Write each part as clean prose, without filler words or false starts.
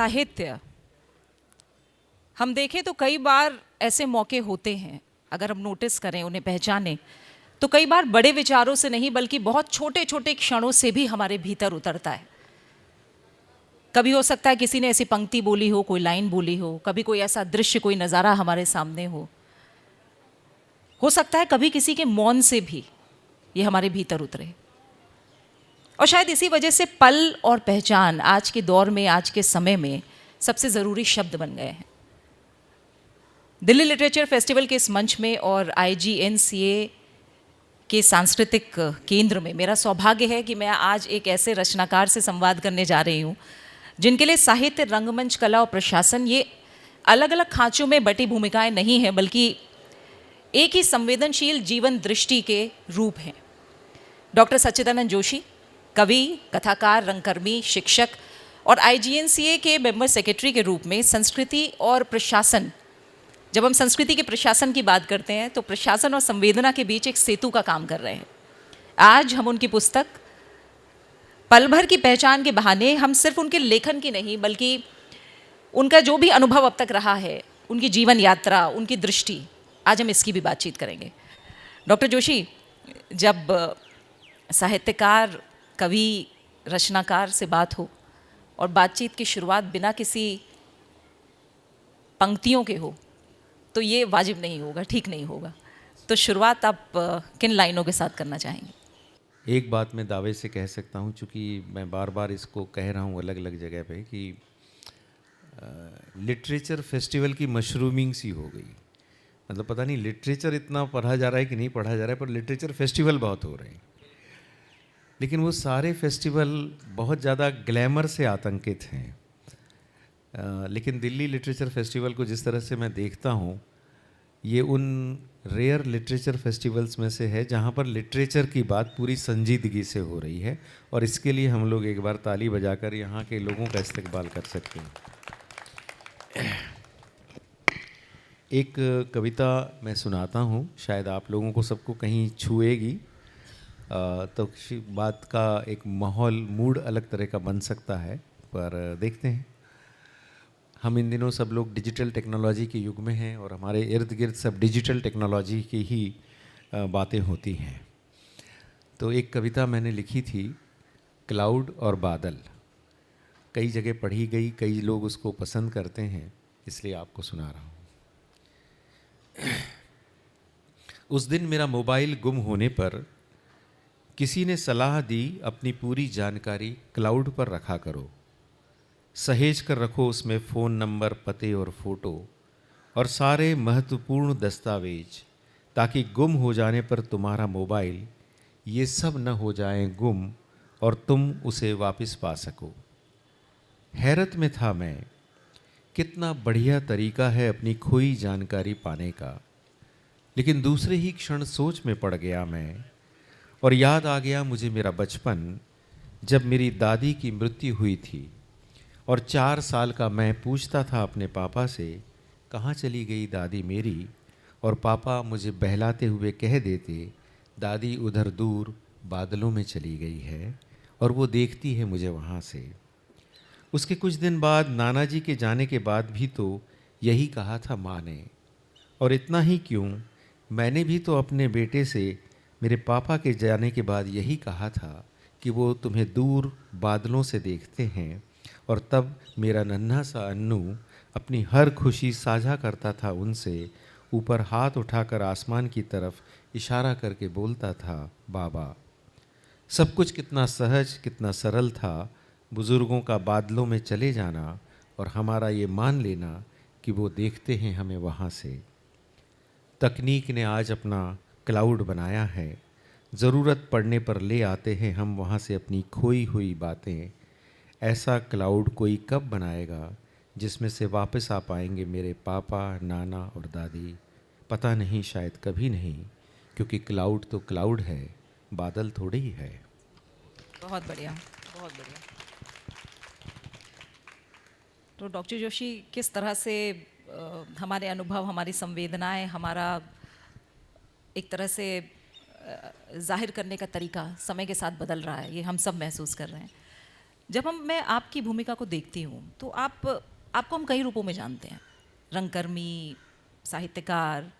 साहित्य हम देखें तो कई बार ऐसे मौके होते हैं, अगर हम नोटिस करें, उन्हें पहचानें, तो कई बार बड़े विचारों से नहीं बल्कि बहुत छोटे छोटे क्षणों से भी हमारे भीतर उतरता है। कभी हो सकता है किसी ने ऐसी पंक्ति बोली हो, कोई लाइन बोली हो, कभी कोई ऐसा दृश्य, कोई नज़ारा हमारे सामने हो सकता है कभी किसी के मौन से भी ये हमारे भीतर उतरे। और शायद इसी वजह से पल और पहचान आज के दौर में, आज के समय में सबसे ज़रूरी शब्द बन गए हैं। दिल्ली लिटरेचर फेस्टिवल के इस मंच में और IGNCA के सांस्कृतिक केंद्र में मेरा सौभाग्य है कि मैं आज एक ऐसे रचनाकार से संवाद करने जा रही हूँ जिनके लिए साहित्य, रंगमंच, कला और प्रशासन ये अलग अलग खांचों में बटी भूमिकाएं नहीं हैं, बल्कि एक ही संवेदनशील जीवन दृष्टि के रूप हैं। डॉक्टर सच्चिदानंद जोशी कवि, कथाकार, रंगकर्मी, शिक्षक और IGNCA के मेंबर सेक्रेटरी के रूप में संस्कृति और प्रशासन, जब हम संस्कृति के प्रशासन की बात करते हैं तो प्रशासन और संवेदना के बीच एक सेतु का काम कर रहे हैं। आज हम उनकी पुस्तक पल भर की पहचान के बहाने हम सिर्फ उनके लेखन की नहीं बल्कि उनका जो भी अनुभव अब तक रहा है, उनकी जीवन यात्रा, उनकी दृष्टि, आज हम इसकी भी बातचीत करेंगे। डॉक्टर जोशी, जब साहित्यकार, कवि, रचनाकार से बात हो और बातचीत की शुरुआत बिना किसी पंक्तियों के हो तो ये वाजिब नहीं होगा, ठीक नहीं होगा। तो शुरुआत आप किन लाइनों के साथ करना चाहेंगे? एक बात मैं दावे से कह सकता हूँ, चूँकि मैं बार बार इसको कह रहा हूँ अलग अलग जगह पे, कि लिटरेचर फेस्टिवल की मशरूमिंग सी हो गई। मतलब पता नहीं लिटरेचर इतना पढ़ा जा रहा है कि नहीं पढ़ा जा रहा है, पर लिटरेचर फेस्टिवल बहुत हो रहे हैं। लेकिन वो सारे फेस्टिवल बहुत ज़्यादा ग्लैमर से आतंकित हैं। लेकिन दिल्ली लिटरेचर फेस्टिवल को जिस तरह से मैं देखता हूँ, ये उन रेयर लिटरेचर फेस्टिवल्स में से है जहाँ पर लिटरेचर की बात पूरी संजीदगी से हो रही है, और इसके लिए हम लोग एक बार ताली बजाकर यहाँ के लोगों का इस्तकबाल कर सकते हैं। एक कविता मैं सुनाता हूँ, शायद आप लोगों को सबको कहीं छुएगी, तो बात का एक माहौल, मूड अलग तरह का बन सकता है, पर देखते हैं। हम इन दिनों सब लोग डिजिटल टेक्नोलॉजी के युग में हैं और हमारे इर्द गिर्द सब डिजिटल टेक्नोलॉजी की ही बातें होती हैं। तो एक कविता मैंने लिखी थी, क्लाउड और बादल। कई जगह पढ़ी गई, कई लोग उसको पसंद करते हैं, इसलिए आपको सुना रहा हूँ। उस दिन मेरा मोबाइल गुम होने पर किसी ने सलाह दी, अपनी पूरी जानकारी क्लाउड पर रखा करो, सहेज कर रखो उसमें फ़ोन नंबर, पते और फ़ोटो और सारे महत्वपूर्ण दस्तावेज, ताकि गुम हो जाने पर तुम्हारा मोबाइल ये सब न हो जाएं गुम और तुम उसे वापस पा सको। हैरत में था मैं, कितना बढ़िया तरीका है अपनी खोई जानकारी पाने का। लेकिन दूसरे ही क्षण सोच में पड़ गया मैं, और याद आ गया मुझे मेरा बचपन, जब मेरी दादी की मृत्यु हुई थी और 4 साल का मैं पूछता था अपने पापा से, कहाँ चली गई दादी मेरी, और पापा मुझे बहलाते हुए कह देते, दादी उधर दूर बादलों में चली गई है और वो देखती है मुझे वहाँ से। उसके कुछ दिन बाद नाना जी के जाने के बाद भी तो यही कहा था माँ ने, और इतना ही क्यों, मैंने भी तो अपने बेटे से मेरे पापा के जाने के बाद यही कहा था कि वो तुम्हें दूर बादलों से देखते हैं। और तब मेरा नन्हा सा अन्नू अपनी हर खुशी साझा करता था उनसे, ऊपर हाथ उठाकर आसमान की तरफ इशारा करके बोलता था, बाबा। सब कुछ कितना सहज, कितना सरल था, बुज़ुर्गों का बादलों में चले जाना और हमारा ये मान लेना कि वो देखते हैं हमें वहाँ से। तकनीक ने आज अपना क्लाउड बनाया है, ज़रूरत पड़ने पर ले आते हैं हम वहाँ से अपनी खोई हुई बातें। ऐसा क्लाउड कोई कब बनाएगा जिसमें से वापस आ पाएंगे मेरे पापा, नाना और दादी? पता नहीं, शायद कभी नहीं, क्योंकि क्लाउड तो क्लाउड है, बादल थोड़े ही है। बहुत बढ़िया, बहुत बढ़िया। तो डॉक्टर जोशी, किस तरह से हमारे अनुभव, हमारी संवेदनाएं, हमारा एक तरह से जाहिर करने का तरीका समय के साथ बदल रहा है, ये हम सब महसूस कर रहे हैं। जब मैं आपकी भूमिका को देखती हूँ तो आपको हम कई रूपों में जानते हैं, रंगकर्मी, साहित्यकार,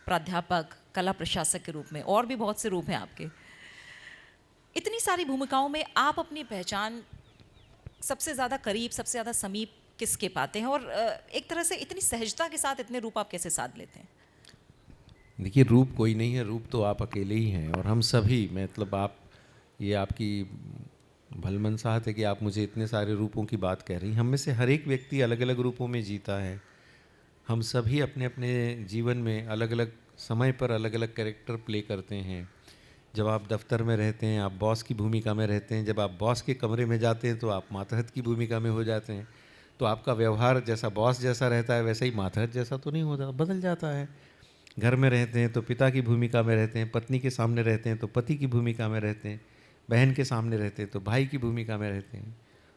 प्राध्यापक, कला प्रशासक के रूप में, और भी बहुत से रूप हैं आपके। इतनी सारी भूमिकाओं में आप अपनी पहचान सबसे ज़्यादा करीब, सबसे ज़्यादा समीप किसके पाते हैं, और एक तरह से इतनी सहजता के साथ इतने रूप आप कैसे साध लेते हैं? देखिए, रूप कोई नहीं है, रूप तो आप अकेले ही हैं, और हम सभी, मतलब आप, ये आपकी भलमनसाहत है कि आप मुझे इतने सारे रूपों की बात कह रही हैं। हम में से हर एक व्यक्ति अलग अलग रूपों में जीता है। हम सभी अपने अपने जीवन में अलग अलग समय पर अलग अलग कैरेक्टर प्ले करते हैं। जब आप दफ्तर में रहते हैं, आप बॉस की भूमिका में रहते हैं। जब आप बॉस के कमरे में जाते हैं तो आप मातहत की भूमिका में हो जाते हैं। तो आपका व्यवहार जैसा बॉस जैसा रहता है वैसा ही मातहत जैसा तो नहीं होता, बदल जाता है। घर में रहते हैं तो पिता की भूमिका में रहते हैं, पत्नी के सामने रहते हैं तो पति की भूमिका में रहते हैं, बहन के सामने रहते हैं तो भाई की भूमिका में रहते हैं।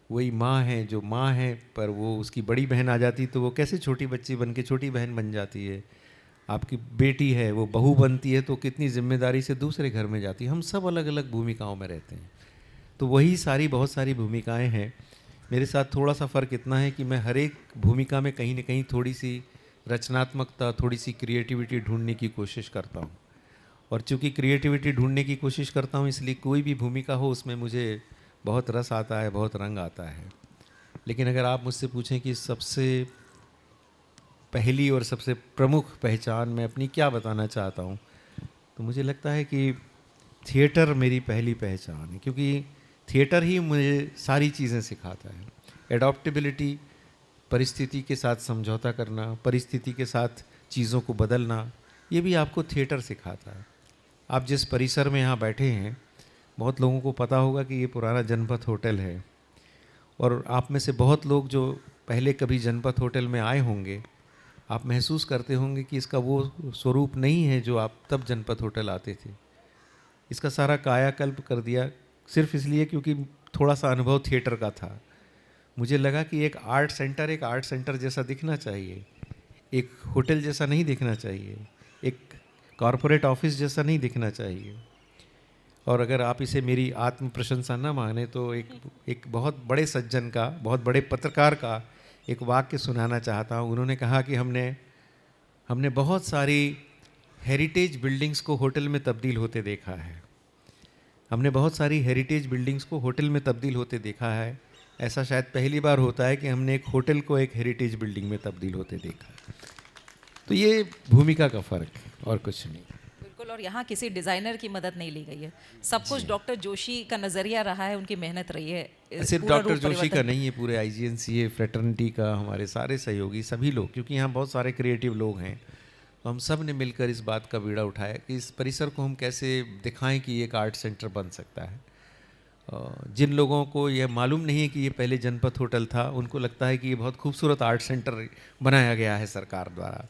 वही माँ है जो माँ है, पर वो उसकी बड़ी बहन आ जाती तो वो कैसे छोटी बच्ची बन के छोटी बहन बन जाती है। आपकी बेटी है, वो बहू बनती है तो कितनी जिम्मेदारी से दूसरे घर में जाती है। हम सब अलग अलग भूमिकाओं में रहते हैं। तो वही सारी बहुत सारी भूमिकाएं हैं। मेरे साथ थोड़ा सा फ़र्क इतना है कि मैं हर एक भूमिका में कहीं ना कहीं थोड़ी सी रचनात्मकता, थोड़ी सी क्रिएटिविटी ढूंढने की कोशिश करता हूँ। और चूँकि क्रिएटिविटी ढूंढने की कोशिश करता हूँ, इसलिए कोई भी भूमिका हो उसमें मुझे बहुत रस आता है, बहुत रंग आता है। लेकिन अगर आप मुझसे पूछें कि सबसे पहली और सबसे प्रमुख पहचान मैं अपनी क्या बताना चाहता हूँ, तो मुझे लगता है कि थिएटर मेरी पहली पहचान है, क्योंकि थिएटर ही मुझे सारी चीज़ें सिखाता है। एडॉप्टेबिलिटी, परिस्थिति के साथ समझौता करना, परिस्थिति के साथ चीज़ों को बदलना, ये भी आपको थिएटर सिखाता है। आप जिस परिसर में यहाँ बैठे हैं, बहुत लोगों को पता होगा कि ये पुराना जनपथ होटल है, और आप में से बहुत लोग जो पहले कभी जनपथ होटल में आए होंगे, आप महसूस करते होंगे कि इसका वो स्वरूप नहीं है जो आप तब जनपथ होटल आते थे। इसका सारा कायाकल्प कर दिया सिर्फ इसलिए क्योंकि थोड़ा सा अनुभव थिएटर का था। मुझे लगा कि एक आर्ट सेंटर जैसा दिखना चाहिए, एक होटल जैसा नहीं दिखना चाहिए, एक कॉरपोरेट ऑफिस जैसा नहीं दिखना चाहिए। और अगर आप इसे मेरी आत्म प्रशंसा न माने तो एक बहुत बड़े सज्जन का, बहुत बड़े पत्रकार का एक वाक्य सुनाना चाहता हूँ। उन्होंने कहा कि हमने बहुत सारी हेरिटेज बिल्डिंग्स को होटल में तब्दील होते देखा है। हमने बहुत सारी हेरिटेज बिल्डिंग्स को होटल में तब्दील होते देखा है। ऐसा शायद पहली बार होता है कि हमने एक होटल को एक हेरिटेज बिल्डिंग में तब्दील होते देखा है। तो ये भूमिका का फ़र्क है और कुछ नहीं। बिल्कुल, और यहाँ किसी डिज़ाइनर की मदद नहीं ली गई है, सब कुछ डॉक्टर जोशी का नज़रिया रहा है, उनकी मेहनत रही है। सिर्फ पूरा डॉक्टर रूप जोशी का परिवर्तन। नहीं है, पूरे IGNCA फ्रेटर्निटी का, हमारे सारे सहयोगी सभी लोग, क्योंकि यहाँ बहुत सारे क्रिएटिव लोग हैं, तो हम सब ने मिलकर इस बात का बीड़ा उठाया कि इस परिसर को हम कैसे दिखाएं कि एक आर्ट सेंटर बन सकता है। जिन लोगों को यह मालूम नहीं है कि ये पहले जनपथ होटल था, उनको लगता है कि ये बहुत खूबसूरत आर्ट सेंटर बनाया गया है सरकार द्वारा।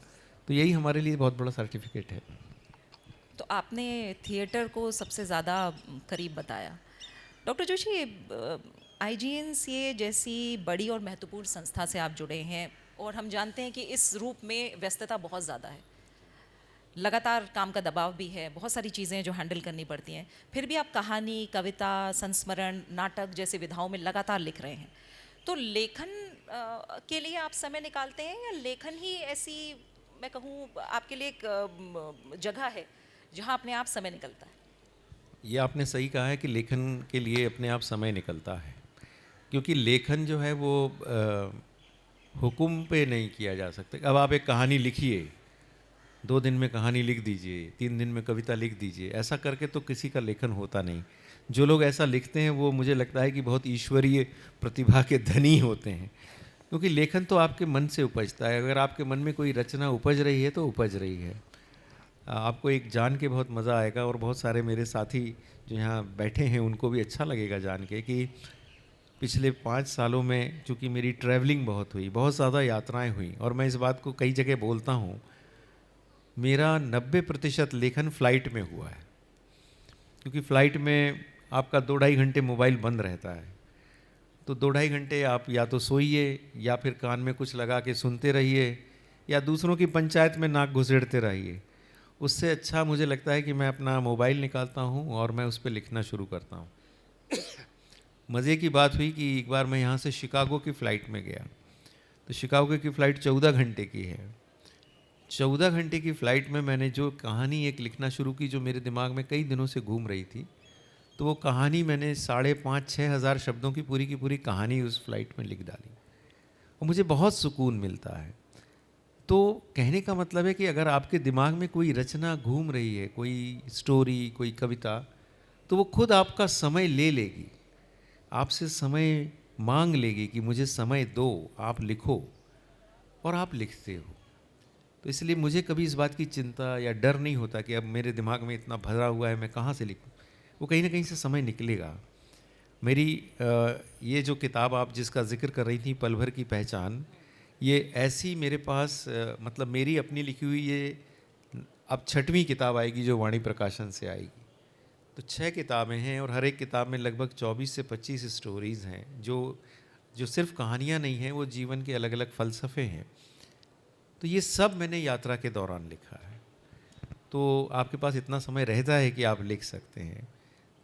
तो यही हमारे लिए बहुत बड़ा सर्टिफिकेट है। तो आपने थिएटर को सबसे ज़्यादा करीब बताया। डॉक्टर जोशी, IGNCA जैसी बड़ी और महत्वपूर्ण संस्था से आप जुड़े हैं, और हम जानते हैं कि इस रूप में व्यस्तता बहुत ज़्यादा है, लगातार काम का दबाव भी है, बहुत सारी चीज़ें जो हैंडल करनी पड़ती हैं, फिर भी आप कहानी, कविता, संस्मरण, नाटक जैसे विधाओं में लगातार लिख रहे हैं। तो लेखन के लिए आप समय निकालते हैं, या लेखन ही ऐसी, मैं कहूँ, आपके लिए एक जगह है जहाँ अपने आप समय निकलता है? ये आपने सही कहा है कि लेखन के लिए अपने आप समय निकलता है, क्योंकि लेखन जो है वो हुक्म पे नहीं किया जा सकता। अब आप एक कहानी लिखिए, 2 दिन में कहानी लिख दीजिए, 3 दिन में कविता लिख दीजिए, ऐसा करके तो किसी का लेखन होता नहीं। जो लोग ऐसा लिखते हैं वो मुझे लगता है कि बहुत ईश्वरीय प्रतिभा के धनी होते हैं, क्योंकि लेखन तो आपके मन से उपजता है। अगर आपके मन में कोई रचना उपज रही है तो उपज रही है। आपको एक जान के बहुत मज़ा आएगा, और बहुत सारे मेरे साथी जो यहाँ बैठे हैं उनको भी अच्छा लगेगा जान के कि पिछले 5 सालों में चूँकि मेरी ट्रैवलिंग बहुत हुई, बहुत ज़्यादा यात्राएं हुई, और मैं इस बात को कई जगह बोलता हूँ, मेरा 90% लेखन फ़्लाइट में हुआ है। क्योंकि फ़्लाइट में आपका 2-2.5 घंटे मोबाइल बंद रहता है, तो 2-2.5 घंटे आप या तो सोइए, या फिर कान में कुछ लगा के सुनते रहिए, या दूसरों की पंचायत में नाक घुसेड़ते रहिए। उससे अच्छा मुझे लगता है कि मैं अपना मोबाइल निकालता हूँ और मैं उस पर लिखना शुरू करता हूँ। मज़े की बात हुई कि एक बार मैं यहाँ से शिकागो की फ़्लाइट में गया, तो शिकागो की फ़्लाइट 14 घंटे की है। 14 घंटे की फ़्लाइट में मैंने जो कहानी एक लिखना शुरू की, जो मेरे दिमाग में कई दिनों से घूम रही थी, तो वो कहानी मैंने 5,500-6 हज़ार शब्दों की पूरी कहानी उस फ़्लाइट में लिख डाली, और मुझे बहुत सुकून मिलता है। तो कहने का मतलब है कि अगर आपके दिमाग में कोई रचना घूम रही है, कोई स्टोरी, कोई कविता, तो वो खुद आपका समय ले लेगी, आपसे समय मांग लेगी कि मुझे समय दो, आप लिखो, और आप लिखते हो। तो इसलिए मुझे कभी इस बात की चिंता या डर नहीं होता कि अब मेरे दिमाग में इतना भरा हुआ है, मैं कहाँ से लिखूं। वो कहीं ना कहीं से समय निकलेगा। मेरी ये जो किताब आप जिसका जिक्र कर रही थी, पल भर की पहचान, ये ऐसी मेरे पास मतलब मेरी अपनी लिखी हुई ये अब 6वीं किताब आएगी जो वाणी प्रकाशन से आएगी। तो 6 किताबें हैं और हर एक किताब में लगभग 24 से 25 स्टोरीज़ हैं, जो सिर्फ कहानियाँ नहीं हैं, वो जीवन के अलग अलग फ़लसफ़े हैं। तो ये सब मैंने यात्रा के दौरान लिखा है। तो आपके पास इतना समय रहता है कि आप लिख सकते हैं।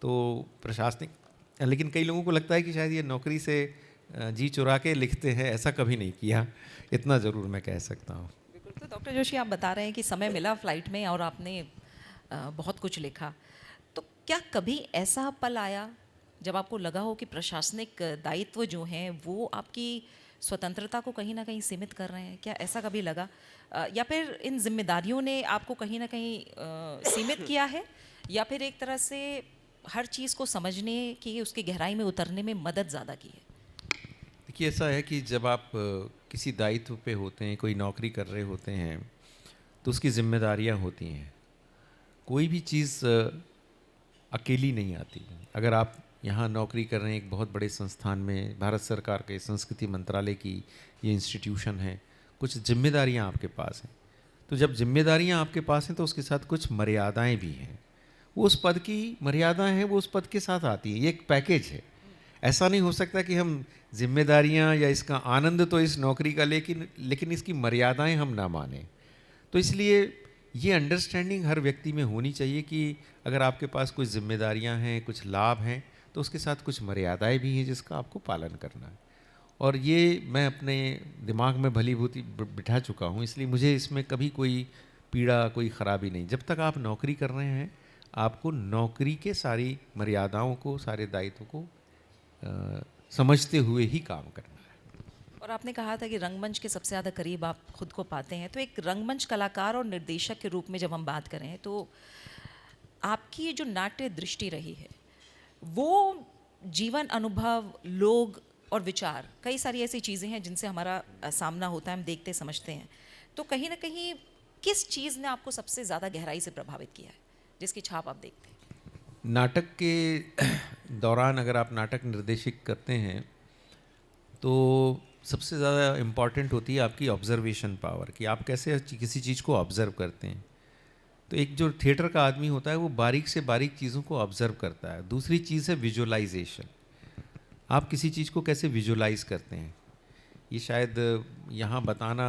तो प्रशासनिक, लेकिन कई लोगों को लगता है कि शायद ये नौकरी से जी चुरा के लिखते हैं, ऐसा कभी नहीं किया, इतना ज़रूर मैं कह सकता हूँ। बिल्कुल। तो डॉक्टर जोशी, आप बता रहे हैं कि समय मिला फ़्लाइट में और आपने बहुत कुछ लिखा। तो क्या कभी ऐसा पल आया जब आपको लगा हो कि प्रशासनिक दायित्व जो हैं वो आपकी स्वतंत्रता को कहीं ना कहीं सीमित कर रहे हैं? क्या ऐसा कभी लगा? या फिर इन जिम्मेदारियों ने आपको कहीं ना कहीं सीमित किया है, या फिर एक तरह से हर चीज़ को समझने की, उसकी गहराई में उतरने में मदद ज़्यादा की है? देखिए, ऐसा है कि जब आप किसी दायित्व पे होते हैं, कोई नौकरी कर रहे होते हैं, तो उसकी जिम्मेदारियां होती हैं। कोई भी चीज़ अकेली नहीं आती। अगर आप यहाँ नौकरी कर रहे हैं एक बहुत बड़े संस्थान में, भारत सरकार के संस्कृति मंत्रालय की ये इंस्टीट्यूशन है, कुछ जिम्मेदारियाँ आपके पास हैं। तो जब जिम्मेदारियाँ आपके पास हैं तो उसके साथ कुछ मर्यादाएं भी हैं। वो उस पद की मर्यादाएं हैं, वो उस पद के साथ आती है, ये एक पैकेज है। ऐसा नहीं हो सकता कि हम जिम्मेदारियाँ या इसका आनंद तो इस नौकरी का, लेकिन इसकी मर्यादाएं हम ना माने। तो इसलिए ये अंडरस्टैंडिंग हर व्यक्ति में होनी चाहिए कि अगर आपके पास कुछ जिम्मेदारियां हैं, कुछ लाभ हैं, तो उसके साथ कुछ मर्यादाएं भी हैं जिसका आपको पालन करना है। और ये मैं अपने दिमाग में भली भांति बिठा चुका हूँ, इसलिए मुझे इसमें कभी कोई पीड़ा, कोई ख़राबी नहीं। जब तक आप नौकरी कर रहे हैं, आपको नौकरी के सारी मर्यादाओं को, सारे दायित्व को समझते हुए ही काम करना है। और आपने कहा था कि रंगमंच के सबसे ज़्यादा करीब आप खुद को पाते हैं। तो एक रंगमंच कलाकार और निर्देशक के रूप में जब हम बात करें, तो आपकी ये जो नाट्य दृष्टि रही है, वो जीवन अनुभव, लोग और विचार, कई सारी ऐसी चीज़ें हैं जिनसे हमारा सामना होता है, हम देखते समझते हैं। तो कहीं ना कहीं किस चीज़ ने आपको सबसे ज़्यादा गहराई से प्रभावित किया है, जिसकी छाप आप देखते हैं? नाटक के दौरान अगर आप नाटक निर्देशित करते हैं तो सबसे ज़्यादा इम्पॉर्टेंट होती है आपकी ऑब्जर्वेशन पावर, कि आप कैसे किसी चीज़ को ऑब्ज़र्व करते हैं। तो एक जो थिएटर का आदमी होता है वो बारीक से बारीक चीज़ों को ऑब्ज़र्व करता है। दूसरी चीज़ है विजुअलाइजेशन, आप किसी चीज़ को कैसे विजुअलाइज करते हैं। ये शायद यहाँ बताना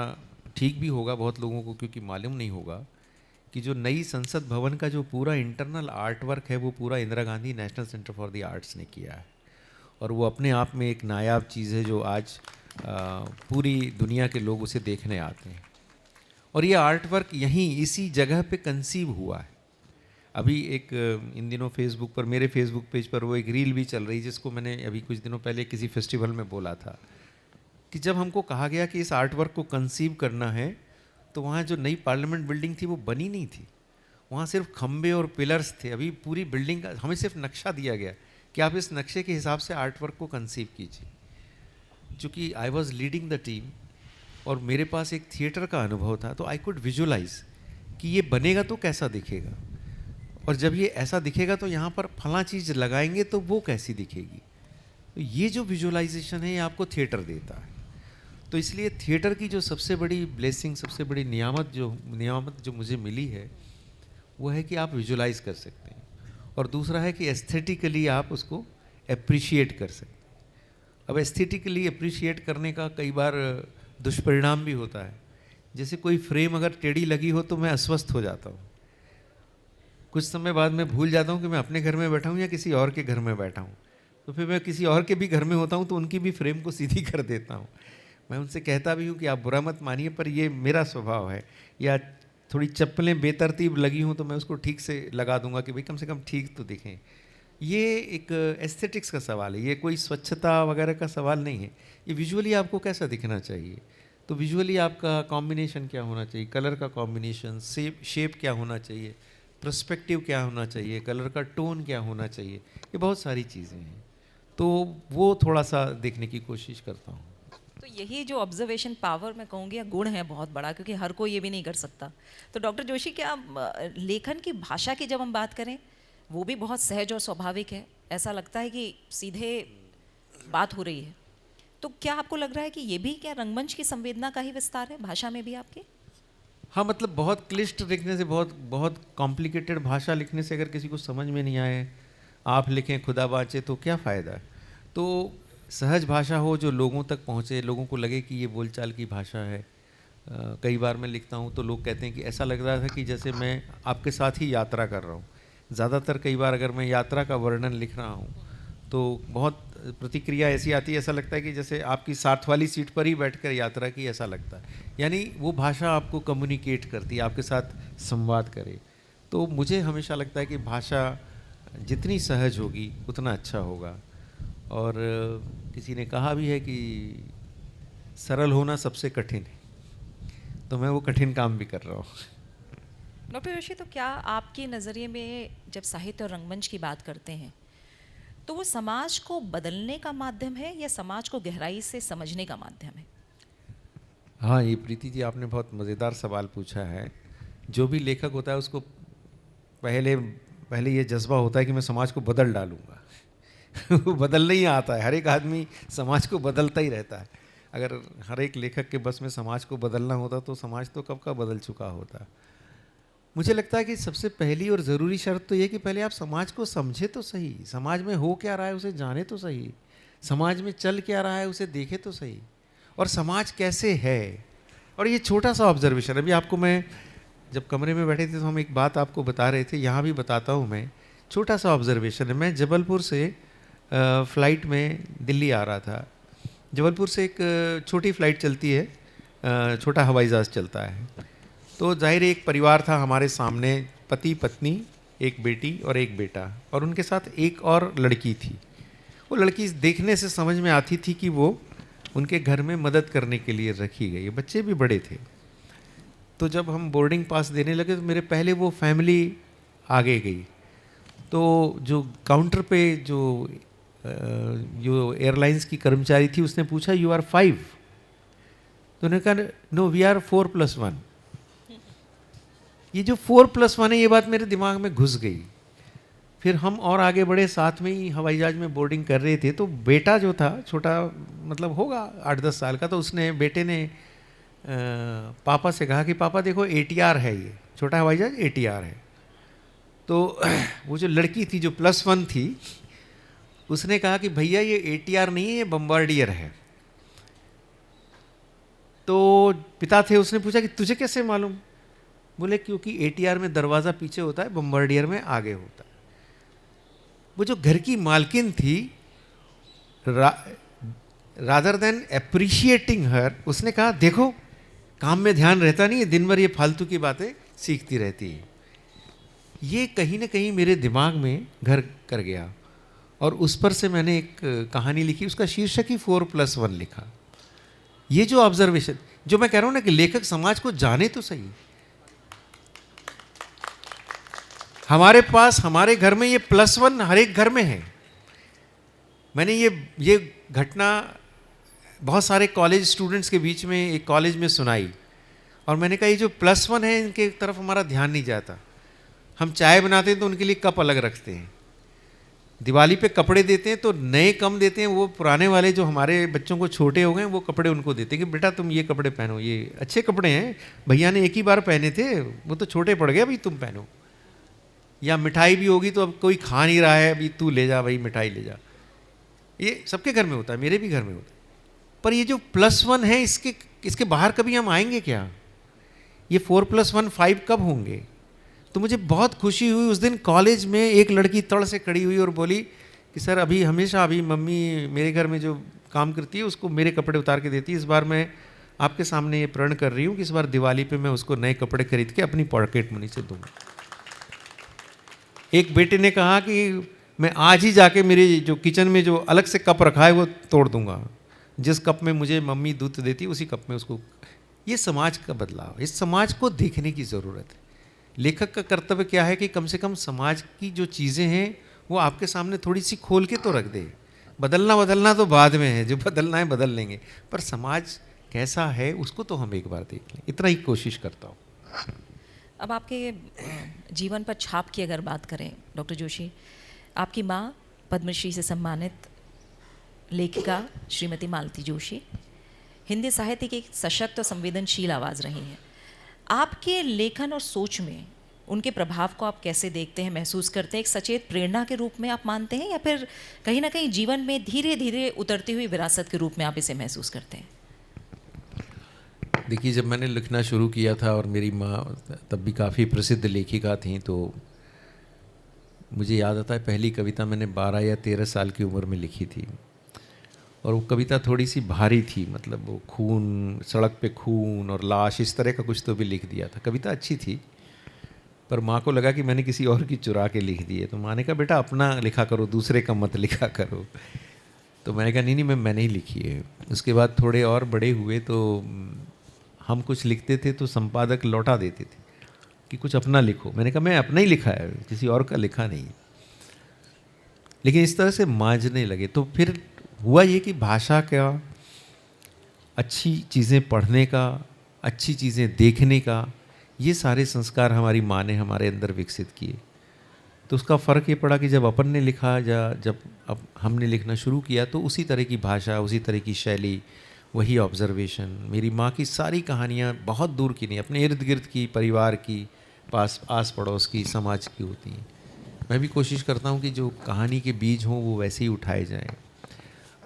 ठीक भी होगा बहुत लोगों को, क्योंकि मालूम नहीं होगा कि जो नई संसद भवन का जो पूरा इंटरनल आर्ट वर्क है, वो पूरा Indira Gandhi national centre for the arts ने किया है, और वो अपने आप में एक नायाब चीज़ है जो आज पूरी दुनिया के लोग उसे देखने आते हैं। और ये आर्ट वर्क यहीं इसी जगह पे कंसीव हुआ है। अभी एक इन दिनों फेसबुक पर, मेरे फेसबुक पेज पर वो एक रील भी चल रही, जिसको मैंने अभी कुछ दिनों पहले किसी फेस्टिवल में बोला था कि जब हमको कहा गया कि इस आर्ट वर्क को कंसीव करना है, तो वहाँ जो नई पार्लियामेंट बिल्डिंग थी वो बनी नहीं थी, वहाँ सिर्फ खंबे और पिलर्स थे। अभी पूरी बिल्डिंग का हमें सिर्फ नक्शा दिया गया कि आप इस नक्शे के हिसाब से आर्ट वर्क को कंसीव कीजिए। चूँकि I was leading the team और मेरे पास एक थिएटर का अनुभव था, तो आई कुड विजुअलाइज कि ये बनेगा तो कैसा दिखेगा, और जब ये ऐसा दिखेगा तो यहाँ पर फला चीज़ लगाएंगे तो वो कैसी दिखेगी। तो ये जो विजुअलाइजेशन है ये आपको थिएटर देता है। तो इसलिए थिएटर की जो सबसे बड़ी ब्लेसिंग, सबसे बड़ी नियामत जो मुझे मिली है, वो है कि आप विजुअलाइज कर सकते हैं, और दूसरा है कि एस्थेटिकली आप उसको एप्रिशिएट कर सकते हैं। अब एस्थेटिकली अप्रिशिएट करने का कई बार दुष्परिणाम भी होता है। जैसे कोई फ्रेम अगर टेढ़ी लगी हो तो मैं अस्वस्थ हो जाता हूँ, कुछ समय बाद मैं भूल जाता हूँ कि मैं अपने घर में बैठा हूँ या किसी और के घर में बैठा हूँ। तो फिर मैं किसी और के भी घर में होता हूँ तो उनकी भी फ्रेम को सीधी कर देता हूँ। मैं उनसे कहता भी हूँ कि आप बुरा मत मानिए, पर ये मेरा स्वभाव है। या थोड़ी चप्पलें बेतरतीब लगी हों तो मैं उसको ठीक से लगा दूंगा कि भाई कम से कम ठीक तो दिखें। ये एक एस्थेटिक्स का सवाल है, ये कोई स्वच्छता वगैरह का सवाल नहीं है। ये विजुअली आपको कैसा दिखना चाहिए, तो विजुअली आपका कॉम्बिनेशन क्या होना चाहिए, कलर का कॉम्बिनेशन, शेप क्या होना चाहिए, पर्सपेक्टिव क्या होना चाहिए, कलर का टोन क्या होना चाहिए, ये बहुत सारी चीज़ें हैं। तो वो थोड़ा सा देखने की कोशिश करता हूँ। तो यही जो ऑब्जर्वेशन पावर मैं कहूँगी या गुण है बहुत बड़ा, क्योंकि हर कोई ये भी नहीं कर सकता। तो डॉक्टर जोशी, क्या लेखन की भाषा की जब हम बात करें वो भी बहुत सहज और स्वाभाविक है, ऐसा लगता है कि सीधे बात हो रही है, तो क्या आपको लग रहा है कि ये भी क्या रंगमंच की संवेदना का ही विस्तार है भाषा में भी आपके? हाँ, मतलब बहुत क्लिष्ट लिखने से, बहुत बहुत कॉम्प्लिकेटेड भाषा लिखने से अगर किसी को समझ में नहीं आए, आप लिखें खुदा बाँचे, तो क्या फ़ायदा है। तो सहज भाषा हो जो लोगों तक पहुँचे, लोगों को लगे कि ये बोलचाल की भाषा है। कई बार मैं लिखता हूँ तो लोग कहते हैं कि ऐसा लग रहा था कि जैसे मैं आपके साथ ही यात्रा कर रहा हूँ। ज़्यादातर कई बार अगर मैं यात्रा का वर्णन लिख रहा हूँ तो बहुत प्रतिक्रिया ऐसी आती है, ऐसा लगता है कि जैसे आपकी साथ वाली सीट पर ही बैठकर यात्रा की, ऐसा लगता है। यानी वो भाषा आपको कम्युनिकेट करती है, आपके साथ संवाद करे। तो मुझे हमेशा लगता है कि भाषा जितनी सहज होगी उतना अच्छा होगा। और किसी ने कहा भी है कि सरल होना सबसे कठिन है, तो मैं वो कठिन काम भी कर रहा हूँ। डॉक्टर जोशी, तो क्या आपके नज़रिए में जब साहित्य और रंगमंच की बात करते हैं तो वो समाज को बदलने का माध्यम है या समाज को गहराई से समझने का माध्यम है? हाँ, ये प्रीति जी आपने बहुत मज़ेदार सवाल पूछा है। जो भी लेखक होता है उसको पहले ये जज्बा होता है कि मैं समाज को बदल डालूँगा। वो बदलना ही आता है, हर एक आदमी समाज को बदलता ही रहता है। अगर हर एक लेखक के बस में समाज को बदलना होता तो समाज तो कब का बदल चुका होता। मुझे लगता है कि सबसे पहली और ज़रूरी शर्त तो ये कि पहले आप समाज को समझे तो सही, समाज में हो क्या रहा है उसे जाने तो सही, समाज में चल क्या रहा है उसे देखे तो सही, और समाज कैसे है। और ये छोटा सा ऑब्जर्वेशन, अभी आपको मैं जब कमरे में बैठे थे तो हम एक बात आपको बता रहे थे, यहाँ भी बताता हूँ मैं। छोटा सा ऑब्जर्वेशन है, मैं जबलपुर से फ़्लाइट में दिल्ली आ रहा था। जबलपुर से एक छोटी फ़्लाइट चलती है, छोटा हवाई जहाज़ चलता है। तो जाहिर एक परिवार था हमारे सामने, पति पत्नी, एक बेटी और एक बेटा, और उनके साथ एक और लड़की थी। वो लड़की देखने से समझ में आती थी कि वो उनके घर में मदद करने के लिए रखी गई है, बच्चे भी बड़े थे। तो जब हम बोर्डिंग पास देने लगे तो मेरे पहले वो फैमिली आगे गई। तो जो काउंटर पे जो एयरलाइंस की कर्मचारी थी उसने पूछा, यू आर 5? तो उन्होंने कहा नो वी आर 4+1। ये जो 4+1 है, ये बात मेरे दिमाग में घुस गई। फिर हम और आगे बढ़े, साथ में ही हवाई जहाज में बोर्डिंग कर रहे थे। तो बेटा जो था छोटा, मतलब होगा 8-10 साल का, तो बेटे ने पापा से कहा कि पापा देखो ATR है, ये छोटा हवाई जहाज ATR है। तो वो जो लड़की थी जो +1 थी, उसने कहा कि भैया ये ATR नहीं है, ये बम्बार्डियर है। तो पिता थे, उसने पूछा कि तुझे कैसे मालूम? बोले क्योंकि ATR में दरवाज़ा पीछे होता है, बम्बार्डियर में आगे होता है। वो जो घर की मालकिन थी, रादर देन अप्रिशिएटिंग हर, उसने कहा देखो काम में ध्यान रहता नहीं है, दिन भर ये फालतू की बातें सीखती रहती है। ये कहीं ना कहीं मेरे दिमाग में घर कर गया, और उस पर से मैंने एक कहानी लिखी, उसका शीर्षक ही 4+1 लिखा। ये जो ऑब्जर्वेशन, जो मैं कह रहा हूँ ना कि लेखक समाज को जाने तो सही। हमारे पास, हमारे घर में ये +1 हर एक घर में है। मैंने ये घटना बहुत सारे कॉलेज स्टूडेंट्स के बीच में एक कॉलेज में सुनाई, और मैंने कहा ये जो +1 है इनके तरफ हमारा ध्यान नहीं जाता। हम चाय बनाते हैं तो उनके लिए कप अलग रखते हैं, दिवाली पे कपड़े देते हैं तो नए कम देते हैं, वो पुराने वाले जो हमारे बच्चों को छोटे हो गए वो कपड़े उनको देते हैं कि बेटा तुम ये कपड़े पहनो, ये अच्छे कपड़े हैं, भैया ने एक ही बार पहने थे, वो तो छोटे पड़ गए, भाई तुम पहनो। या मिठाई भी होगी तो अब कोई खा नहीं रहा है, अभी तू ले जा भाई मिठाई ले जा। ये सबके घर में होता है, मेरे भी घर में होता है। पर ये जो +1 है, इसके बाहर कभी हम आएंगे क्या? ये 4+1 5 कब होंगे? तो मुझे बहुत खुशी हुई उस दिन कॉलेज में, एक लड़की तड़ से खड़ी हुई और बोली कि सर अभी हमेशा अभी मम्मी मेरे घर में जो काम करती है उसको मेरे कपड़े उतार के देती है, इस बार मैं आपके सामने ये प्रण कर रही हूँ कि इस बार दिवाली पे मैं उसको नए कपड़े खरीद के अपनी पॉकेट मनी से दूंगा। एक बेटे ने कहा कि मैं आज ही जाके मेरे जो किचन में जो अलग से कप रखा है वो तोड़ दूंगा, जिस कप में मुझे मम्मी दूध देती उसी कप में उसको। ये समाज का बदलाव, इस समाज को देखने की ज़रूरत है। लेखक का कर्तव्य क्या है कि कम से कम समाज की जो चीज़ें हैं वो आपके सामने थोड़ी सी खोल के तो रख दे। बदलना तो बाद में है, जो बदलना है बदल लेंगे, पर समाज कैसा है उसको तो हम एक बार देख लें, इतना ही कोशिश करता हूँ। अब आपके जीवन पर छाप की अगर बात करें डॉक्टर जोशी, आपकी माँ पद्मश्री से सम्मानित लेखिका श्रीमती मालती जोशी हिंदी साहित्य की एक सशक्त और संवेदनशील आवाज़ रही हैं। आपके लेखन और सोच में उनके प्रभाव को आप कैसे देखते हैं, महसूस करते हैं? एक सचेत प्रेरणा के रूप में आप मानते हैं या फिर कहीं ना कहीं जीवन में धीरे धीरे उतरती हुई विरासत के रूप में आप इसे महसूस करते हैं? देखिए, जब मैंने लिखना शुरू किया था और मेरी माँ तब भी काफ़ी प्रसिद्ध लेखिका थी, तो मुझे याद आता है पहली कविता मैंने 12 या 13 साल की उम्र में लिखी थी, और वो कविता थोड़ी सी भारी थी, मतलब वो खून, सड़क पे खून और लाश, इस तरह का कुछ तो भी लिख दिया था। कविता अच्छी थी, पर माँ को लगा कि मैंने किसी और की चुरा के लिख दी है, तो माँ ने कहा बेटा अपना लिखा करो, दूसरे का मत लिखा करो। तो मैंने कहा नहीं मैंने ही लिखी है। उसके बाद थोड़े और बड़े हुए तो हम कुछ लिखते थे तो संपादक लौटा देते थे कि कुछ अपना लिखो। मैंने कहा मैं अपना ही लिखा है, किसी और का लिखा नहीं। लेकिन इस तरह से मांझने लगे, तो फिर हुआ ये कि भाषा का, अच्छी चीज़ें पढ़ने का, अच्छी चीज़ें देखने का, ये सारे संस्कार हमारी माँ ने हमारे अंदर विकसित किए। तो उसका फ़र्क ये पड़ा कि जब अपन ने लिखा या जब अब हमने लिखना शुरू किया तो उसी तरह की भाषा, उसी तरह की शैली, वही ऑब्जर्वेशन। मेरी माँ की सारी कहानियाँ बहुत दूर की नहीं, अपने इर्द गिर्द की, परिवार की, पास आस पड़ोस की, समाज की होती हैं। मैं भी कोशिश करता हूँ कि जो कहानी के बीज हों वो वैसे ही उठाए जाएं,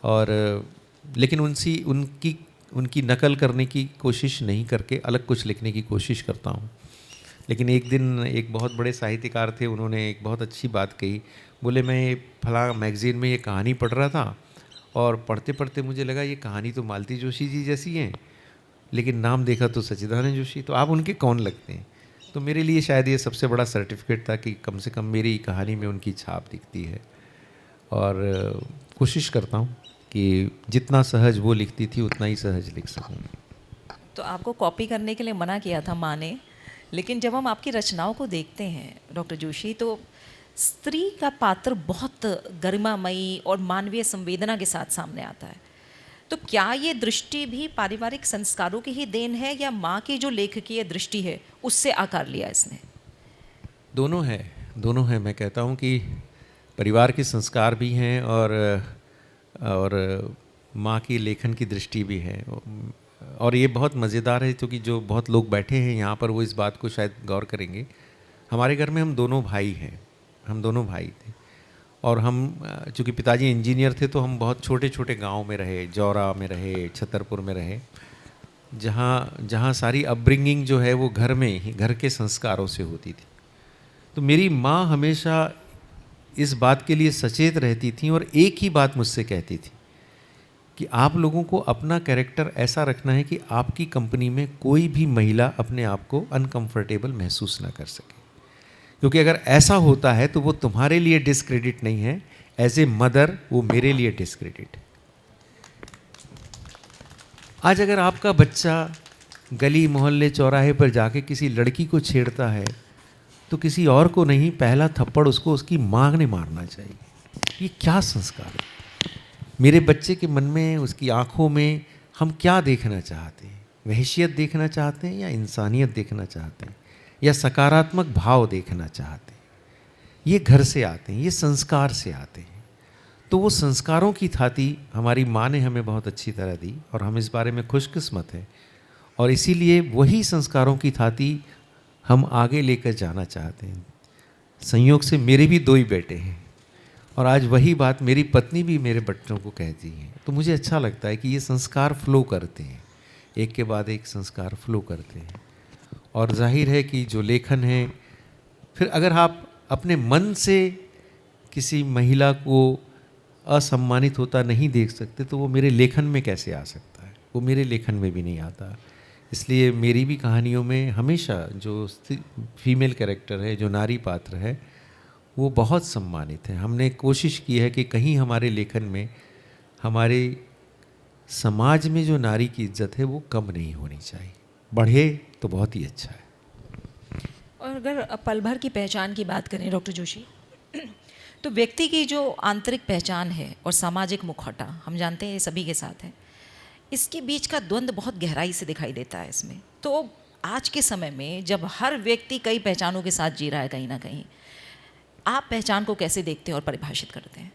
और लेकिन उनकी नकल करने की कोशिश नहीं करके अलग कुछ लिखने की कोशिश करता हूँ। लेकिन एक दिन एक बहुत बड़े साहित्यकार थे, उन्होंने एक बहुत अच्छी बात कही। बोले मैं फलां मैगज़ीन में ये कहानी पढ़ रहा था और पढ़ते पढ़ते मुझे लगा ये कहानी तो मालती जोशी जी जैसी है, लेकिन नाम देखा तो सच्चिदानंद जोशी, तो आप उनके कौन लगते हैं? तो मेरे लिए शायद ये सबसे बड़ा सर्टिफिकेट था कि कम से कम मेरी कहानी में उनकी छाप दिखती है। और कोशिश करता हूँ कि जितना सहज वो लिखती थी उतना ही सहज लिख सकूँ। तो आपको कॉपी करने के लिए मना किया था माँ ने, लेकिन जब हम आपकी रचनाओं को देखते हैं डॉक्टर जोशी, तो स्त्री का पात्र बहुत गरिमामयी और मानवीय संवेदना के साथ सामने आता है। तो क्या ये दृष्टि भी पारिवारिक संस्कारों की ही देन है या माँ की जो लेखकीय दृष्टि है उससे आकार लिया इसने? दोनों है। मैं कहता हूँ कि परिवार के संस्कार भी हैं और माँ की लेखन की दृष्टि भी है। और ये बहुत मज़ेदार है, क्योंकि जो बहुत लोग बैठे हैं यहाँ पर वो इस बात को शायद गौर करेंगे। हमारे घर में हम दोनों भाई थे, और हम चूँकि पिताजी इंजीनियर थे तो हम बहुत छोटे छोटे गांव में रहे, जौरा में रहे, छतरपुर में रहे, जहाँ सारी अपब्रिंगिंग जो है वो घर में ही, घर के संस्कारों से होती थी। तो मेरी माँ हमेशा इस बात के लिए सचेत रहती थी और एक ही बात मुझसे कहती थी कि आप लोगों को अपना कैरेक्टर ऐसा रखना है कि आपकी कंपनी में कोई भी महिला अपने आप को अनकंफर्टेबल महसूस ना कर सके, क्योंकि अगर ऐसा होता है तो वो तुम्हारे लिए डिस्क्रेडिट नहीं है, एज ए मदर वो मेरे लिए डिस्क्रेडिट है। आज अगर आपका बच्चा गली मोहल्ले चौराहे पर जाके किसी लड़की को छेड़ता है तो किसी और को नहीं, पहला थप्पड़ उसको उसकी माँ ने मारना चाहिए। ये क्या संस्कार है? मेरे बच्चे के मन में, उसकी आंखों में हम क्या देखना चाहते हैं? वहशियत देखना चाहते हैं या इंसानियत देखना चाहते हैं या सकारात्मक भाव देखना चाहते हैं? ये घर से आते हैं, ये संस्कार से आते हैं। तो वो संस्कारों की थाती हमारी माँ ने हमें बहुत अच्छी तरह दी और हम इस बारे में खुशकिस्मत हैं, और इसीलिए वही संस्कारों की थाती हम आगे लेकर जाना चाहते हैं। संयोग से मेरे भी 2 ही बेटे हैं और आज वही बात मेरी पत्नी भी मेरे बच्चों को कहती है। तो मुझे अच्छा लगता है कि ये संस्कार फ्लो करते हैं, एक के बाद एक संस्कार फ्लो करते हैं। और जाहिर है कि जो लेखन है, फिर अगर आप अपने मन से किसी महिला को असम्मानित होता नहीं देख सकते तो वो मेरे लेखन में कैसे आ सकता है? वो मेरे लेखन में भी नहीं आता। इसलिए मेरी भी कहानियों में हमेशा जो फीमेल कैरेक्टर है, जो नारी पात्र है, वो बहुत सम्मानित है। हमने कोशिश की है कि कहीं हमारे लेखन में हमारे समाज में जो नारी की इज्जत है वो कम नहीं होनी चाहिए। बढ़े तो बहुत ही अच्छा है। और अगर पल भर की पहचान की बात करें डॉक्टर जोशी, तो व्यक्ति की जो आंतरिक पहचान है और सामाजिक मुखौटा, हम जानते हैं ये सभी के साथ है, इसके बीच का द्वंद्व बहुत गहराई से दिखाई देता है इसमें। तो आज के समय में जब हर व्यक्ति कई पहचानों के साथ जी रहा है कहीं ना कहीं, आप पहचान को कैसे देखते हैं और परिभाषित करते हैं?